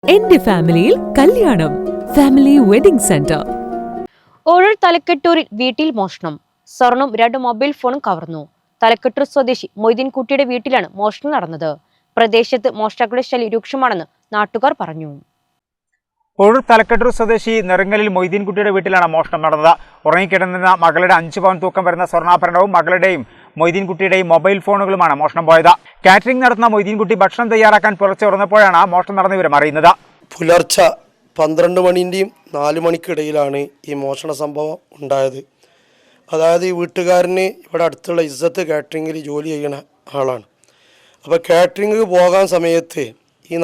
എന്റെ ഫാമിലിയിൽ കല്യാണം ഫാമിലി വെഡിംഗ് സെന്റർ. ഓഴൂർ തലക്കെട്ടൂരിൽ വീട്ടിൽ മോഷണം. സ്വർണം 2 മൊബൈൽ ഫോണും കവർന്നു. തലക്കെട്ടൂർ സ്വദേശി മൊയ്തീൻകുട്ടിയുടെ വീട്ടിലാണ് മോഷണം നടന്നത്. പ്രദേശത്ത് മോഷ്ടാക്കളുടെ ശല്യം രൂക്ഷമാണെന്ന് നാട്ടുകാർ പറഞ്ഞു. ഓഴൂർ തലക്കെട്ടൂർ സ്വദേശി നെറുങ്ങലിൽ മൊയ്തീൻകുട്ടിയുടെ വീട്ടിലാണ് മോഷണം നടന്നത്. ഉറങ്ങിക്കിടന്ന മകളുടെ 5 പവൻ തൂക്കം വരുന്ന സ്വർണ്ണാഭരണവും മകളുടെയും മൊയ്തീൻകുട്ടിയുടെയും മൊബൈൽ ഫോണുകളുമാണ് മോഷണം പോയത്. കാറ്ററിംഗ് നടത്തുന്ന മൊയ്തീൻകുട്ടി ഭക്ഷണം തയ്യാറാക്കാൻ പുലർച്ചെ ഉറന്നപ്പോഴാണ് മോഷണം നടന്ന വിവരം അറിയുന്നത്. പുലർച്ചെ 12 മണിൻ്റെയും 4 മണിക്കിടയിലാണ് ഈ മോഷണ സംഭവം ഉണ്ടായത്. അതായത് ഈ വീട്ടുകാരന് ഇവിടെ അടുത്തുള്ള ഇസ്സത്ത് കാറ്ററിങ്ങിൽ ജോലി ചെയ്യുന്ന ആളാണ്. അപ്പോൾ കാറ്ററിംഗ് പോകാൻ സമയത്ത് ഈ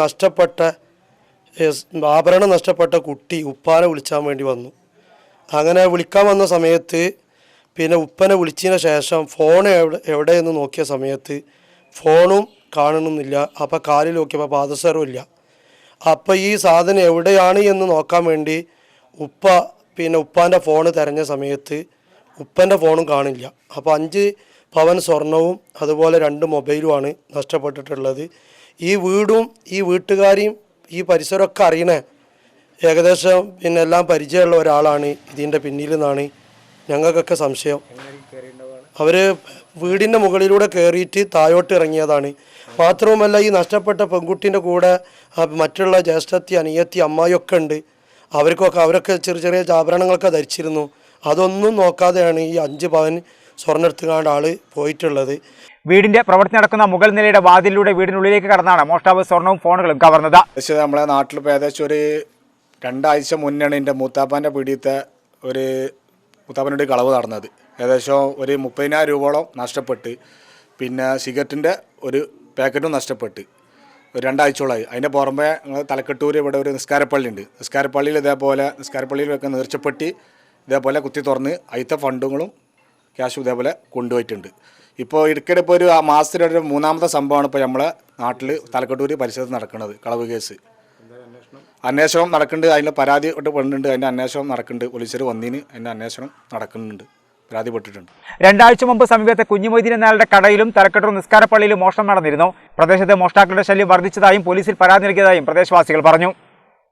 ആഭരണം നഷ്ടപ്പെട്ട കുട്ടി ഉപ്പാനെ വിളിച്ചാൻ വേണ്ടി വന്നു. അങ്ങനെ വിളിക്കാൻ വന്ന സമയത്ത് പിന്നെ ഉപ്പനെ വിളിച്ചതിന് ശേഷം ഫോൺ എവിടെയെന്ന് നോക്കിയ സമയത്ത് ഫോണും കാണണമെന്നില്ല. അപ്പോൾ കാലിൽ നോക്കിയപ്പോൾ പാദസരവും ഇല്ല. അപ്പോൾ ഈ സാധനം എവിടെയാണ് എന്ന് നോക്കാൻ വേണ്ടി ഉപ്പാൻ്റെ ഫോണ് തിരഞ്ഞ സമയത്ത് ഉപ്പൻ്റെ ഫോണും കാണില്ല. അപ്പോൾ 5 പവൻ സ്വർണവും അതുപോലെ 2 മൊബൈലുമാണ് നഷ്ടപ്പെട്ടിട്ടുള്ളത്. ഈ വീടും ഈ വീട്ടുകാരെയും ഈ പരിസരമൊക്കെ അറിയണേ ഏകദേശം എല്ലാം പരിചയമുള്ള ഒരാളാണ് ഇതിൻ്റെ പിന്നിൽ നിന്നാണ് ഞങ്ങൾക്കൊക്കെ സംശയം. അവർ വീടിൻ്റെ മുകളിലൂടെ കയറിയിട്ട് താഴോട്ട് ഇറങ്ങിയതാണ്. മാത്രവുമല്ല ഈ നഷ്ടപ്പെട്ട പെൺകുട്ടീൻ്റെ കൂടെ മറ്റുള്ള ജ്യേഷ്ഠത്തി, അനിയത്തി, അമ്മായിയൊക്കെ ഉണ്ട്. അവരൊക്കെ ചെറിയ ആഭരണങ്ങളൊക്കെ ധരിച്ചിരുന്നു. അതൊന്നും നോക്കാതെയാണ് ഈ 5 പവൻ സ്വർണ്ണം എടുത്തുകൊണ്ട് ആൾ പോയിട്ടുള്ളത്. വീടിന്റെ പ്രവർത്തി നടക്കുന്ന മുകൾ നിലയുടെ വാതിലൂടെ വീടിനുള്ളിലേക്ക് കടന്നാണ് മോഷ്ടാവ് സ്വർണവും ഫോണുകളും കവർന്നത്. നമ്മളെ നാട്ടിൽ ഇപ്പോൾ ഏകദേശം ഒരു 2 ആഴ്ച മുന്നാണ് എൻ്റെ മൂത്താപ്പാൻ്റെ പീടിയത്തെ ഒരു മൂത്താപ്പാൻ്റെ കളവ് നടന്നത്. ഏകദേശം ഒരു 30,000 രൂപയോളം നഷ്ടപ്പെട്ട്, പിന്നെ സിഗരറ്റിൻ്റെ ഒരു പാക്കറ്റും നഷ്ടപ്പെട്ട് 2 ആഴ്ചയോളമായി. അതിൻ്റെ പുറമെ തലക്കെട്ടൂർ ഇവിടെ ഒരു നിസ്കാരപ്പള്ളി ഉണ്ട്. നിസ്കാരപ്പള്ളിയിൽ നിസ്കാരപ്പള്ളിയിൽ വെക്കുന്ന നീർച്ചപ്പെട്ടി ഇതേപോലെ കുത്തി തുറന്ന് അതിലത്തെ ഫണ്ടുകളും ക്യാഷും ഇതേപോലെ കൊണ്ടുപോയിട്ടുണ്ട്. ഇപ്പോൾ ഇടയ്ക്കിടെ ഇപ്പോൾ ഒരു മാസത്തിലൊരു 3ാമത്തെ സംഭവമാണ് ഇപ്പോൾ നമ്മളെ നാട്ടിൽ തലക്കെട്ടൂർ പരിസരത്ത് നടക്കുന്നത് കളവ് കേസ്. അന്വേഷണം നടക്കുന്നുണ്ട്. അതിൻ്റെ പരാതി പെടുന്നുണ്ട്. അതിൻ്റെ അന്വേഷണം നടക്കുന്നുണ്ട്. പോലീസുകാർ വന്നതിന് അതിൻ്റെ അന്വേഷണം നടക്കുന്നുണ്ട്. പരാതിപ്പെട്ടിട്ടുണ്ട്. 2 ആഴ്ച മുമ്പ് സമീപത്തെ കുഞ്ഞുമൊയ്തീൻ എന്നയാളുടെ കടയിലും തലക്കെട്ടൂർ നിസ്കാരപ്പള്ളിയിലും മോഷണം നടന്നിരുന്നു. പ്രദേശത്ത് മോഷ്ടാക്കളുടെ ശല്യം വർദ്ധിച്ചതായും പോലീസിൽ പരാതി നൽകിയതായും പ്രദേശവാസികൾ പറഞ്ഞു.